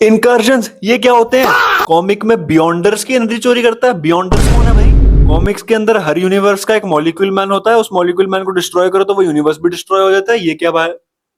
Incursions ये क्या होते हैं? कॉमिक में बियॉन्डर्स की एनर्जी चोरी करता है। बियॉन्डर्स कौन है भाई? कॉमिक्स के अंदर हर यूनिवर्स का एक मॉलिक्यूल मैन होता है। उस मॉलिक्यूल मैन को डिस्ट्रॉय करो तो वो यूनिवर्स भी डिस्ट्रॉय हो जाता है। ये क्या भाई?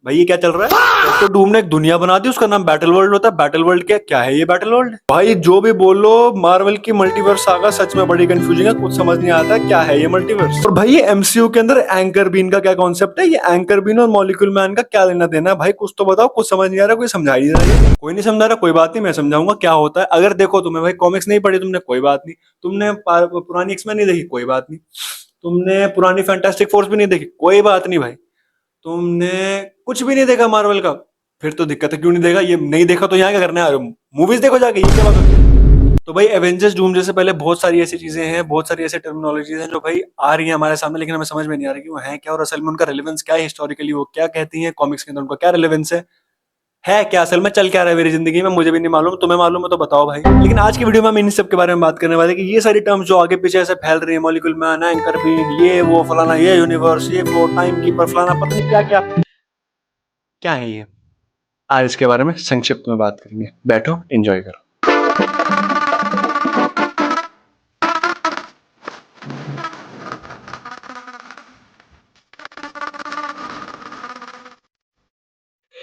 भाई ये क्या चल रहा है? डॉक्टर डूम ने एक दुनिया बना दी, उसका नाम बैटल वर्ल्ड होता है। बैटल वर्ल्ड क्या है? ये बैटल वर्ल्ड भाई जो भी बोलो, मार्वल की मल्टीवर्स सागा सच में बड़ी कंफ्यूजिंग है। कुछ समझ नहीं आता क्या है ये मल्टीवर्स। और भाई ये एमसीयू के अंदर एंकर बीन का क्या कॉन्सेप्ट है? ये एंकर बीन और मॉलिक्यूल मैन का क्या लेना देना है भाई? कुछ तो बताओ। कुछ समझ नहीं आ रहा, कोई समझा ही नहीं रहा। कोई नहीं समझा रहा, कोई बात नहीं, मैं समझाऊंगा क्या होता है। अगर देखो तुम्हें भाई कॉमिक्स नहीं पढ़ी तुमने, कोई बात नहीं। तुमने पुरानी एक्समैन नहीं देखी, कोई बात नहीं। तुमने पुरानी फैंटास्टिक फोर्स भी नहीं देखी, कोई बात नहीं भाई। तुमने कुछ भी नहीं देखा मार्वल का, फिर तो दिक्कत है। क्यों नहीं देखा? ये नहीं देखा तो यहाँ क्या करना है? मूवीज देखो जाके, ये क्या बात होती है? तो भाई एवेंजर्स डूमसडे से पहले बहुत सारी ऐसी चीजें हैं, बहुत सारी ऐसी टर्मिनोलॉजीज हैं जो भाई आ रही है हमारे सामने, लेकिन हमें समझ में नहीं आ रही कि वो है क्या और असल में उनका रेलेवेंस क्या है। हिस्टोरिकली वो क्या कहती है, कॉमिक्स के अंदर उनका क्या रेलेवेंस है क्या असल में चल क्या रहा है मेरी जिंदगी में, मुझे भी नहीं मालूम। तुम्हें मालूम है तो बताओ भाई। लेकिन आज की वीडियो में हम इन सब के बारे में बात करने वाले हैं कि ये सारी टर्म्स जो आगे पीछे ऐसे फैल रही है, मॉलिक्यूल मैन, एंकर बीन, ये वो फलाना, ये यूनिवर्स, ये वो टाइम कीपर, फलाना, पता नहीं क्या क्या क्या है ये। आज इसके बारे में संक्षिप्त में बात करेंगे। बैठो, एंजॉय करो।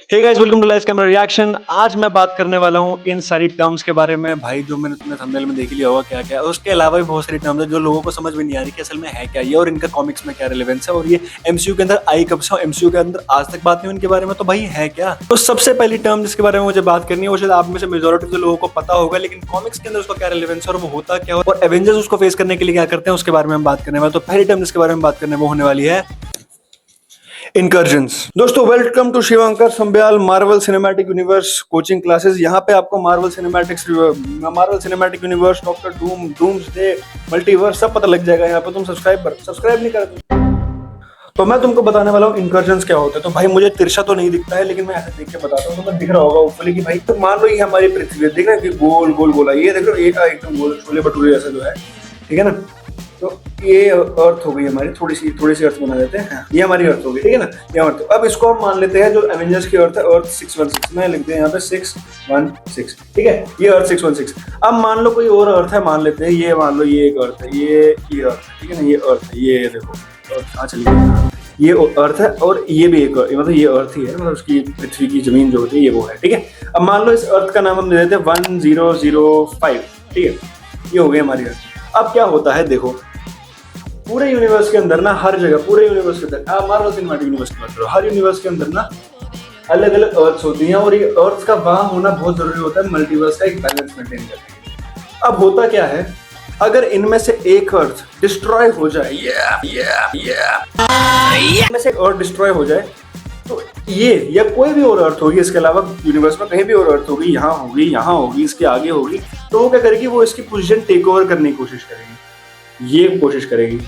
Hey guys, welcome to live camera reaction. आज मैं बात करने वाला हूँ इन सारी टर्म्स के बारे में भाई, जो मैंने तुम्हें थंबनेल में देख लिया होगा क्या क्या है। उसके अलावा भी बहुत सारी टर्म्स है जो लोगों को समझ में नहीं आ रही कि असल में है क्या ये और इनका कॉमिक्स में क्या रिलेवेंस है, और ये एमसीयू के अंदर आई कब से, एमसीयू के अंदर आज तक बात नहीं हुई इनके बारे में। तो भाई है क्या? तो सबसे पहली टर्म जिसके बारे में मुझे बात करनी है वो शायद आप में से मेजोरिटी के लोगों को पता होगा, लेकिन कॉमिक्स के अंदर उसका क्या रिलेवेंस है और वो होता क्या है और एवेंजर्स उसको फेस करने के लिए क्या करते हैं, उसके बारे में हम बात करने वाले। तो पहली टर्म जिसके बारे में बात करने वो होने वाली है इनकर्जन्स। दोस्तों welcome to Shivankar Sambyal Marvel Cinematic Universe coaching classes. यहाँ पे आपको Marvel Cinematic Universe, doctor Doom, doomsday, multiverse सब पता लग जाएगा। यहाँ पे तुम सब्सक्राइब नहीं करते तो मैं तुमको बताने वाला हूँ इनकर्जन्स क्या होते हैं। तो भाई मुझे तिरछा तो नहीं दिखता है, लेकिन मैं ऐसे देख के बताता हूँ, तो मैं दिख रहा होगा ऊपर कि भाई, तो मान लो ये हमारी पृथ्वी है, देख रहे हैं कि गोल गोल गोला, ये देख लो एकदम गोल छोले भटूरे जैसा जो है, ठीक है ना। तो ये अर्थ हो गई हमारी, थोड़ी सी अर्थ बना देते हैं। ये हमारी अर्थ हो गई, ठीक है ना, ये अर्थ। अब इसको हम मान लेते हैं जो एवेंजर्स की अर्थ है, अर्थ 616 में लिखते हैं यहाँ पे 616, ठीक है, ये अर्थ 616। अब मान लो कोई और अर्थ है, मान लेते हैं ये, मान लो ये एक अर्थ है, ये अर्थ है, ठीक है ना, ये अर्थ है, ये देखो अर्थ कहाँ चली गई, ये अर्थ है और ये भी एक, मतलब ये अर्थ ही है, मतलब उसकी पृथ्वी की जमीन जो होती है ये वो है, ठीक है। अब मान लो इस अर्थ का नाम हम दे देते हैं 1005, ठीक है, ये हो गई हमारी अर्थ। अब क्या होता है देखो, पूरे यूनिवर्स के अंदर ना, हर जगह पूरे यूनिवर्स के अंदर, आप मार्वल सिनेमैटिक यूनिवर्स की बात करो, हर यूनिवर्स के अंदर ना अलग अलग अर्थ्स होती हैं, और ये अर्थ्स का वहां होना बहुत जरूरी होता है मल्टीवर्स का एक बैलेंस मेंटेन करने के लिए। अब होता क्या है, अगर इनमें से एक अर्थ डिस्ट्रॉय हो जाए, इनमें से एक अर्थ डिस्ट्रॉय हो जाए, तो ये या कोई भी और अर्थ होगी इसके अलावा यूनिवर्स में कहीं भी और अर्थ होगी, यहाँ होगी, यहाँ होगी, इसके आगे होगी, तो वो क्या करेगी, वो इसकी पोजीशन टेक ओवर करने की कोशिश करेगी। ये कोशिश करेगी,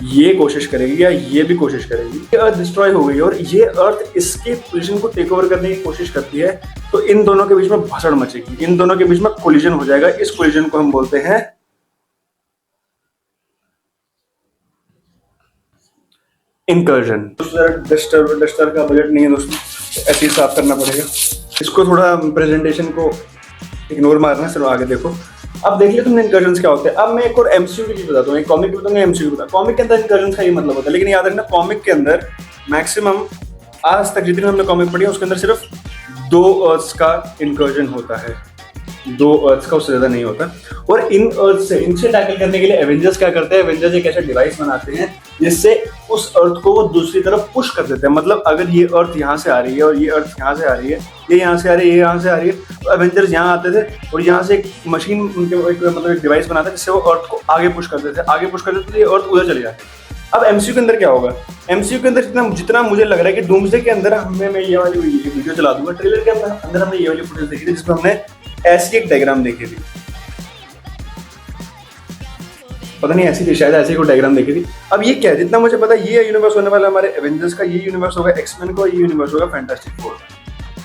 ये कोशिश करेगी, या ये भी कोशिश करेगी। ये अर्थ डिस्ट्रॉय हो गई और ये अर्थ इसकी पोजीशन को टेक ओवर करने की कोशिश करती है, तो इन दोनों के बीच में भाषण मचेगी, इन दोनों के बीच में कोलिजन हो जाएगा। इस कोलिजन को हम बोलते हैं इनकर्जन। डस्टर का बजट नहीं है दोस्तों, ऐसे ही साफ करना पड़ेगा इसको, थोड़ा प्रेजेंटेशन को इग्नोर मारना। चलो आगे देखो। अब देख लिया तुमने इनकर्जन्स क्या होते हैं। अब मैं एक और एमसीयू की चीज बताता हूँ, एक कॉमिक की बताऊंगा, एमसीयू बता। कॉमिक के अंदर इनकर्जन्स का ये मतलब होता है, लेकिन याद रखना कॉमिक के अंदर मैक्सिमम आज तक जितनी हमने कॉमिक पढ़ी है उसके अंदर सिर्फ 2 अर्थ्स का इनकर्जन होता है, 2 अर्थ्स का, उससे ज्यादा नहीं होता। और इन अर्थ से, इनसे टैकल करने के लिए एवेंजर्स क्या करते हैं, एवेंजर्स एक ऐसा डिवाइस बनाते हैं जिससे उस अर्थ को वो दूसरी तरफ पुश कर देते हैं। मतलब अगर ये अर्थ यहाँ से आ रही है और ये अर्थ यहाँ से आ रही है, ये यहाँ से आ रही है, ये यहाँ से आ रही है, तो एवेंजर्स यहाँ आते थे और यहाँ से एक मशीन उनके मतलब एक डिवाइस बनाते जिससे वो अर्थ को आगे पुश कर देते, आगे पुश कर देते, तो ये अर्थ उधर चले जाते। अब एमसीयू के अंदर क्या होगा, एमसीयू के अंदर जितना मुझे लग रहा है कि डूम्सडे के अंदर हमें, मैं ये वाली वीडियो चला दूंगा, ट्रेलर के अंदर हमने ये वाली फुटेज देखी थी जिसमें हमने ऐसी एक डायग्राम देखी थी, पता नहीं ऐसी थी शायद, ऐसी कोई डायग्राम देखी थी। अब ये क्या है, जितना मुझे पता है ये यूनिवर्स होने वाला हमारे एवेंजर्स का, ये यूनिवर्स होगा एक्समैन का, ये यूनिवर्स होगा फैंटास्टिक फोर,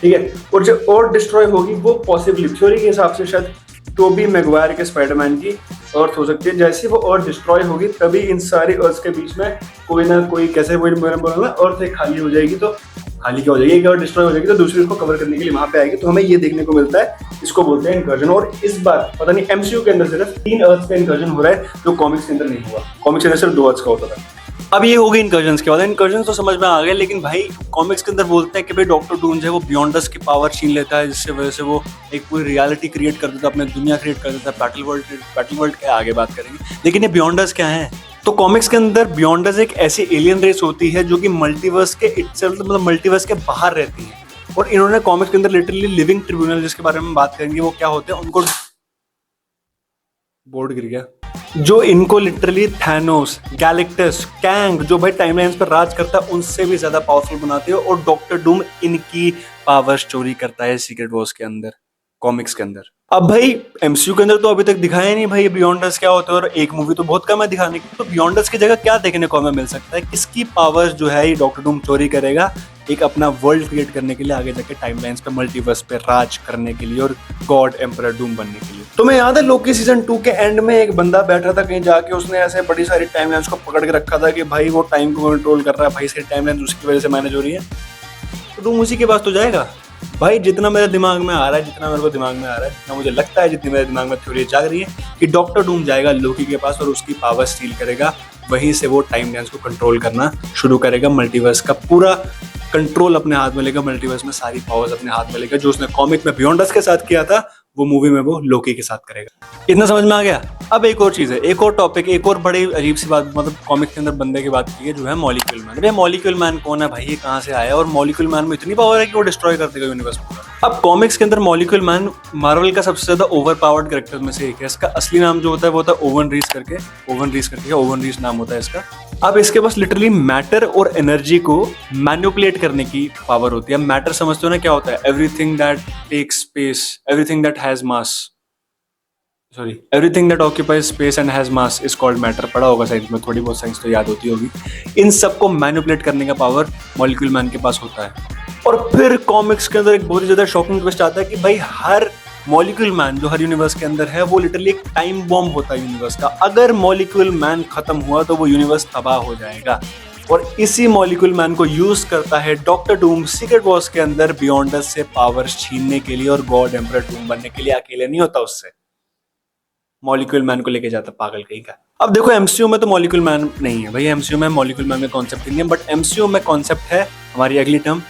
ठीक है। और जो और डिस्ट्रॉय होगी वो पॉसिबली थ्योरी के हिसाब से शायद टोबी मैगवायर के स्पाइडरमैन की अर्थ हो सकती है। जैसे वो अर्थ डिस्ट्रॉय होगी तभी इन सारी अर्थ के बीच में कोई ना कोई, कैसे वही मैंने बोला ना, अर्थ एक खाली हो जाएगी, तो खाली क्या हो जाएगी, एक अर्थ डिस्ट्रॉय हो जाएगी तो दूसरी उसको कवर करने के लिए वहां पे आएगी। तो हमें ये देखने को मिलता है, इसको बोलते हैं इनकर्जन। और इस बार पता नहीं एमसीयू के अंदर सिर्फ 3 अर्थ का इनकर्जन हो रहा है, जो कॉमिक्स के अंदर नहीं हुआ। कॉमिक्स के अंदर सिर्फ 2 अर्थ का होता था। अब ये हो गई इनकर्जन के बाद। इनकर्जन तो समझ में आ गए, लेकिन भाई कॉमिक्स के अंदर बोलते हैं कि भाई डॉक्टर डूम जो है वो बियॉन्डर्स की पावर छीन लेता है, जिससे वजह से वो एक पूरी रियलिटी क्रिएट कर देता है, अपने दुनिया क्रिएट कर देता है, बैटल वर्ल्ड के आगे बात करेंगे। लेकिन ये बियॉन्डर्स क्या है? तो कॉमिक्स के अंदर बियॉन्डर्स एक ऐसी एलियन रेस होती है जो कि मल्टीवर्स के इटसेल्फ, मतलब मल्टीवर्स के बाहर रहती है। और इन्होंने कॉमिक्स के अंदर लिटरली लिविंग ट्रिब्यूनल, जिसके बारे में बात करेंगे, वो क्या होते हैं, उनको बोर्ड गिर गया, जो इनको लिटरली थैनोस, गैलेक्टस, कैंग, जो भाई टाइमलाइंस पर राज करता है, उनसे भी ज्यादा पावरफुल बनाते हैं। और डॉक्टर डूम इनकी पावर्स चोरी करता है सीक्रेट वॉर्स के अंदर, कॉमिक्स के अंदर। अब भाई एमसीयू के अंदर तो अभी तक दिखाया नहीं भाई बियॉन्डर्स क्या होता है, और एक मूवी तो बहुत कम है दिखाने की। तो बियॉन्डर्स की जगह क्या देखने को हमें मिल सकता है? किसकी पावर्स जो है ये डॉक्टर डूम चोरी करेगा एक अपना वर्ल्ड क्रिएट करने के लिए, आगे जाके टाइमलाइंस पे, मल्टीवर्स पे राज करने के लिए और गॉड एम्परर डूम बनने के लिए। तुम्हें याद है लोकी सीजन 2 के एंड में एक बंदा बैठा था कहीं जाके, उसने ऐसे बड़ी सारी टाइमलाइंस को पकड़ के रखा था कि भाई वो टाइम को कंट्रोल कर रहा है, भाई सारी टाइमलाइंस उसकी वजह से मैनेज हो रही है। तो डूम उसी के पास तो जाएगा भाई। जितना मेरे दिमाग में आ रहा है, जितना मेरे को दिमाग में आ रहा है, जितना मुझे लगता है, जितनी मेरे दिमाग में थ्योरी जाग रही है कि डॉक्टर डूम जाएगा लोकी के पास और उसकी पावर स्टील करेगा। वहीं से वो टाइमलाइंस को कंट्रोल करना शुरू करेगा, मल्टीवर्स का पूरा कंट्रोल अपने हाथ में लेगा, मल्टीवर्स में सारी पावर्स अपने हाथ में लेगा। जो उसने कॉमिक में बियॉन्डर्स के साथ किया था, वो मूवी में वो लोकी के साथ करेगा। इतना समझ में आ गया? अब एक और चीज है, एक और टॉपिक, एक और बड़ी अजीब सी बात, मतलब कॉमिक के अंदर बंदे की बात की है, जो है मॉलिक्यूल मैन। भाई मॉलिक्यूल मैन कौन है भाई, ये कहाँ से आया? और मॉलिक्यूल मैन में इतनी पावर है कि वो डिस्ट्रॉय कर देगा यूनिवर्स पूरा। अब कॉमिक्स के अंदर मॉलिक्यूल मैन मार्वल का सबसे ज्यादा ओवर पावर्ड कैरेक्टर में से एक है। इसका असली नाम जो होता है वो होता है ओवन रीस करके, ओवन रीस नाम होता है इसका। अब इसके पास लिटरली मैटर और एनर्जी को मैनिपुलेट करने की पावर होती है। मैटर समझते हो ना क्या होता है? Everything that takes space, everything that has mass, everything that occupies space and has mass is called matter. पढ़ा होगा साइंस में, थोड़ी बहुत साइंस तो याद होती होगी। इन सबको मैनिपुलेट करने का पावर मॉलिक्यूल मैन के पास होता है। और फिर कॉमिक्स के अंदर एक बहुत ही ज्यादा शॉकिंग ट्विस्ट आता है कि भाई हर मॉलिक्यूल मैन जो हर यूनिवर्स के अंदर है, वो लिटरली एक टाइम बॉम्ब होता है यूनिवर्स का। अगर मॉलिक्यूल मैन खत्म हुआ तो वो यूनिवर्स तबाह हो जाएगा। और इसी मॉलिक्यूल मैन को यूज करता है डॉक्टर डूम सीक्रेट वॉर्स के अंदर बियॉन्डर्स से पावर्स छीनने के लिए और गॉड एम्परर डूम बनने के लिए। अकेले नहीं होता, उससे मॉलिक्यूल मैन को लेके जाता पागल कहीं का। अब देखो एमसीयू में तो मॉलिक्यूल मैन नहीं है भाई, एमसीयू में मॉलिक्यूल मैन का कॉन्सेप्ट नहीं है, बट एमसीयू में कॉन्सेप्ट है हमारी अगली टर्म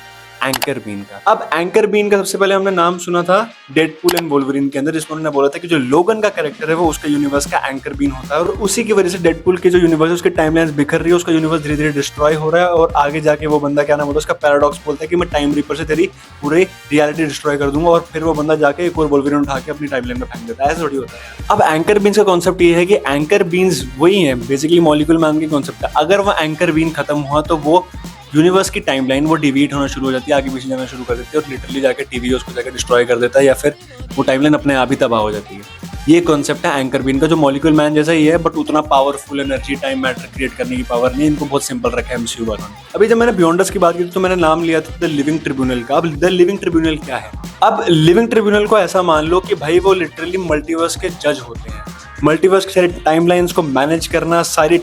एंकर बीन का। अब एंकर बीन का सबसे पहले हमने नाम सुना था डेडपूल एंड वोल्वरिन के अंदर, जिसमें उन्होंने बोला था कि जो लोगन का कैरेक्टर है वो उसका यूनिवर्स का एंकर बीन होता है। और उसी की वजह से डेडपूल के जो यूनिवर्स है उसकी टाइमलाइंस बिखर रही है, उसका यूनिवर्स धीरे धीरे डिस्ट्रॉय हो रहा है। और आगे जाके वो बंदा क्या नाम होता है उसका, पैराडॉक्स बोलता है कि मैं टाइम रिपर से तेरी पूरी रियलिटी डिस्ट्रॉय कर दूंगा। और फिर वो बंदा जाके एक और वोल्वरिन उठा के अपनी टाइमलाइन में फेंक देता है। ऐसा थोड़ी होता है। अब एंकर बीन्स का कॉन्सेप्ट ये है कि एंकर बीन्स वही है बेसिकली मॉलिक्यूल मैन की कॉन्सेप्ट है। अगर वो एंकर बीन खत्म हुआ तो वो यूनिवर्स की टाइमलाइन वो डिवीट होना शुरू हो जाती है, आगे पीछे जाना शुरू कर देती है और लिटरली जाके टीवी उसको जाके डिस्ट्रॉय कर देता है, या फिर वो टाइमलाइन अपने आप ही तबाह हो जाती है। ये कॉन्सेप्ट है एंकर बीन का, जो मॉलिक्यूल मैन जैसा ही है, बट उतना powerful energy, time matter create करने की पावर नहीं। इनको बहुत सिंपल रखा है एमसीयू वालों ने। अभी जब मैंने बियॉन्डर्स की बात की तो मैंने नाम लिया था द लिविंग ट्रिब्यूनल का। अब द लिविंग ट्रिब्यूनल क्या है? अब लिविंग ट्रिब्यूनल को ऐसा मान लो कि भाई वो लिटरली मल्टीवर्स के जज होते हैं। मल्टीवर्स के सारे टाइमलाइंस को मैनेज करना, सारे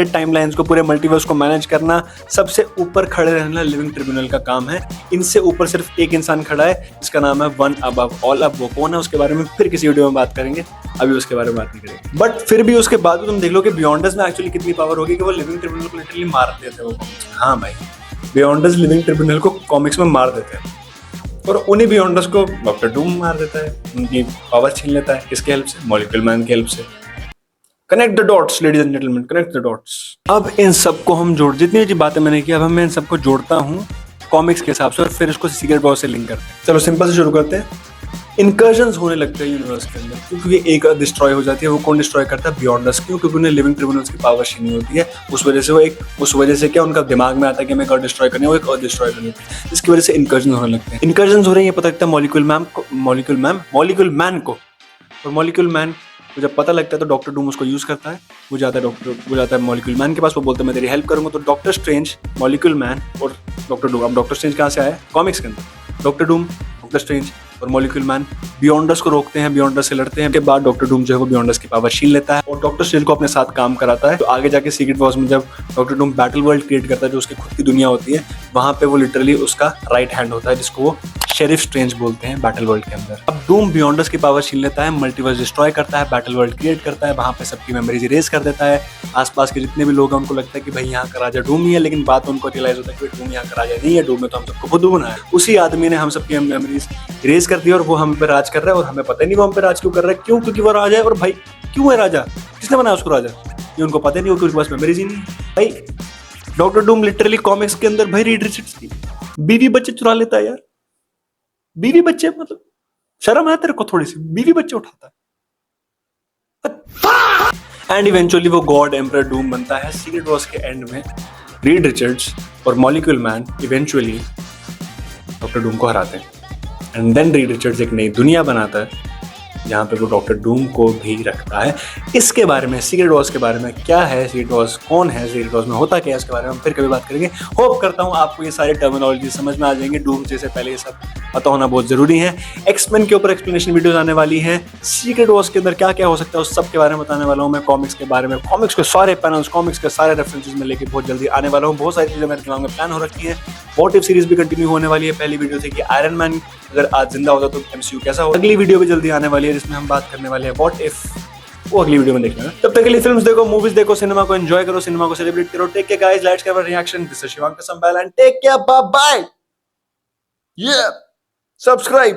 टाइमलाइंस को, पूरे मल्टीवर्स को मैनेज करना, सबसे ऊपर खड़े रहना लिविंग ट्रिब्यूनल का काम है। इनसे ऊपर सिर्फ एक इंसान खड़ा है जिसका नाम है वन अबव ऑल। अब वो कौन है उसके बारे में फिर किसी वीडियो में बात करेंगे, अभी उसके बारे में बात नहीं करेंगे। बट फिर भी उसके बाद तुम देख लो कि बियॉन्डर्स में एक्चुअली कितनी पावर होगी कि वो लिविंग ट्रिब्यूनल को लिटरली मार देते हैं वो कॉमिक्स में। हाँ भाई, बियॉन्डर्स लिविंग ट्रिब्यूनल को कॉमिक्स में मार देते हैं और उन्हीं बियॉन्डर्स को डॉक्टर डूम मार देता है, उनकी पावर छीन लेता है। किसके हेल्प से? मॉलिक्यूल मैन की हेल्प से। Connect the dots ladies and gentleman, connect the dots. अब इन सबको हम जोड़, जितनी भी बातें मैंने की, अब मैं इन सबको जोड़ता हूँ कॉमिक्स के हिसाब से और फिर इसको सीक्रेट वॉर से लिंक करते हैं। चलो सिंपल से शुरू करते हैं। इनकर्जन्स होने लगते हैं यूनिवर्स के अंदर, क्योंकि एक अर्थ डिस्ट्रॉय हो जाती है। वो कौन डिस्ट्रॉय करता है? बियॉन्डर्स। क्यों? क्योंकि उन्हें लिविंग ट्रिब्यूनल्स की पावर छीनी होती है। उस वजह से क्या उनका दिमाग में आता है कि हमें एक अर्थ डिस्ट्रॉय करनी है, वो एक अर्थ डिस्ट्रॉय करनी होती है। इसकी वजह से इनकर्जन होने लगते हैं। इनकर्जन हो रहे हैं, ये पता लगता है मॉलिक्यूल मैन को। और मॉलिक्यूल मैन को जब पता लगता है तो डॉक्टर डूम उसको यूज करता है। वो जाता है मॉलिक्यूल मैन के पास, वो बोलता है मैं तेरी हेल्प करूंगा। तो डॉक्टर स्ट्रेंज, मॉलिक्यूल मैन और डॉक्टर डूम। अब डॉक्टर स्ट्रेंज कहाँ से आया? कॉमिक्स के अंदर। डॉक्टर डूम डॉक्टर स्ट्रेंज और मॉलिक्यूल मैन बियॉन्डर्स को रोकते हैं, बियॉन्डर्स से लड़ते हैं। के बाद डॉक्टर डूम जो है वो बियॉन्डर्स की पावर छीन लेता है और डॉक्टर स्ट्रेंज को अपने साथ काम कराता है। तो आगे जाके सीक्रेट वॉर्स में जब doctor Doom battle world create करता है, जो उसकी खुद की दुनिया होती है, वहां पे वो लिटरली उसका राइट हैंड होता है, जिसको वो शेरिफ स्ट्रेंज बोलते हैं बैटल वर्ल्ड के अंदर। अब डूम बियॉन्डर्स की पावर छीन लेता है, मल्टीवर्स डिस्ट्रॉय करता है, बैटल वर्ल्ड क्रिएट करता है, वहां पे सबकी मेमोरीज इरेज कर देता है। आसपास के जितने भी लोग हैं उनको लगता है कि भाई यहाँ का राजा डूम ही है, लेकिन बात उनको रियलाइज होता है कि डूम यहाँ का राजा नहीं है, डूम ने तो हम सबको खुद बनाया। उसी आदमी ने हम सबकी मेमोरीज इरेज कर दी और वो हम पे राज कर रहा है और हमें पता नहीं वो हम पे राज क्यों कर रहा है। क्यों? क्योंकि वो राजा है। और भाई क्यों है राजा? किसने बनाया उसको राजा? ये उनको पता नहीं, क्योंकि उसके पास मेमोरीज ही नहीं है। भाई डॉक्टर डूम लिटरली कॉमिक्स के अंदर भाई रीड रिचर्ड्स की बीवी बच्चे चुरा लेता है यार। बीवी बच्चे, मतलब शर्म है तेरे को थोड़ी सी? बीवी बच्चे उठाता है। एंड इवेंचुअली वो गॉड एम्परर डूम बनता है। सीक्रेट वॉर्स के एंड में रीड रिचर्ड्स और molecule man eventually doctor Doom को हराते हैं। एंड देन रीड रिचर्ड्स एक नई दुनिया बनाता है जहाँ पे वो डॉक्टर डूम को भी रखता है। इसके बारे में, सीक्रेट वॉर्स के बारे में क्या है, सीक्रेट वॉर्स कौन है, सीक्रेट वॉर्स में होता क्या है, इसके बारे में हम फिर कभी बात करेंगे। होप करता हूँ आपको ये सारी टर्मिनोलॉजी समझ में आ जाएंगे। डूम जैसे पहले ये सब पता होना बहुत जरूरी है। एक्समेन के ऊपर एक्सप्लेनेशन वीडियोस आने वाली हैं। सीक्रेट वॉर्स के अंदर क्या क्या हो सकता है उस सब के बारे में बताने वाला हूँ मैं। कॉमिक्स के बारे में, कॉमिक्स के सारे पैनल्स, कॉमिक्स के सारे रेफरेंसेस में लेके बहुत जल्दी आने वाला हूँ। बहुत सारी चीजें मेरे दिमाग में प्लान हो रखी है। व्हाट इफ सीरीज भी कंटिन्यू होने वाली है। पहली वीडियो थी कि आयरन मैन अगर आज जिंदा होता तो एमसीयू कैसा होगा। अगली वीडियो भी जल्दी आने वाली है जिसमें हम बात करने वाले हैं व्हाट इफ। वो अगली वीडियो में देख लेना। तब तक के लिए फिल्म्स देखो, मूवीज देखो, सिनेमा को एंजॉय करो, सिनेमा को सेलिब्रेट करो। Take care guys, let's give a reaction. This is Shivank Sambyal and take care, bye bye. Subscribe.